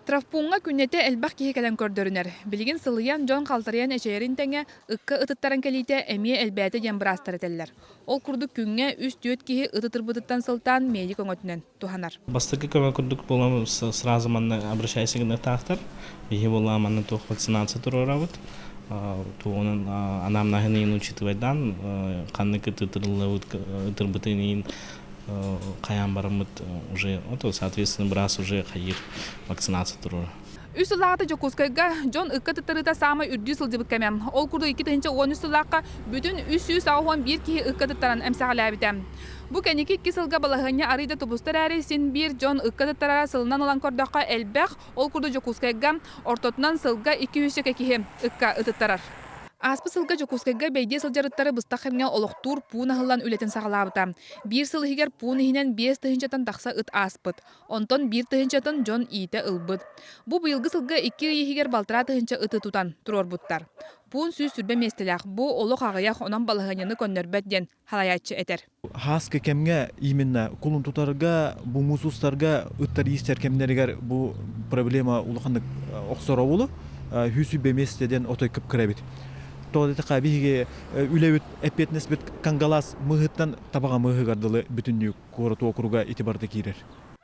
Травпунга күннете элбақ кихи кэлэн көрдөрүнер. Билигин сылыян жон қалтарыян эчейрин тәңе ыкка ытыттаран кэлите эмие элбәті ямбырастар этеллер. Ол курдук күнге үс түйөт кихи ытытырбытыттан сылтан медик оңотунен туханар. Бастыркы көмек күрдік болам сразу манна обращайся к тахтар. Бихи болам манна тух вакцинация турорабыт. Туонын анам нахынын учитывайдан каннык ытырбытынын каян барымыт уже, соответственно, брас уже хайыр вакцинация турор. Үс ыллағаты жокускайга жон ыкка тыттарыта сама үрдүү сылжыбыт кәмем. Ол курду 2-10 сыллаққа бүтін үс ауған бір кихи ыкка тыттаран әмсағалабитем. Бу кәнеки кисылга балахыня арыйда тубустар әрі син бір жон ыкка тыттарара сылынан olan кордаққа әлбәқ ол курду жокускайга ортотунан сылга 200 кихи ыкка ытыттарар. Аспы сылга жокускайга бәйде сылжарыттары быстақырыңа олықтур пуын ахылан үлетін сағалабыта. Бір сылыгер пуын ихинен 5 тыхынчатын тақса ыт аспыт. Онтон 1 тыхынчатын жон иите ылбыт. Бу быйылгы сылга 2 ихигер балтыра тыхынча ыты тутан турор буттар. Пуын сүйс сүрбе местелях, бу олық ағаяқ онан балығanyаны көннөрбәт ден халаячы этер. Хаска кемге именно кулун тутарга, бу мусустарга ыттар истер кемнеригер бу проблема улахандык оксора болу, хүсү беместеден отой кып кіребит. Тоодеті қабиге үләуіт әппетнес бет кангалас мұғыттан табаға мұғығардылы бүтінні қорыты округа итибарды кейрер.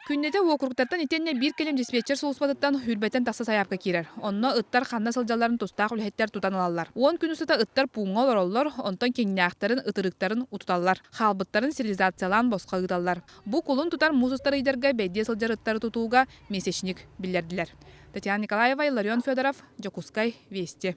Күннете округтардан итенне бір келем диспетчер солуспадыттан хүрбәтен тақса саяпқа кейрер. Онна ыттар ханна сылжаларын тустақ үлхеттер тутан алалар. 10 күн үсіта ыттар пуңа олар, онтан кеңнәқтарын, ытырықтарын утуталар. Халбыттарын стерилизациялан босқа ыдалар. Бу кулун тутар музыстар идерге бәйде сылжар ыттары тутуға месячник билердилер. Татьяна Николаева, Иларион Федоров, Жокускай, Вести.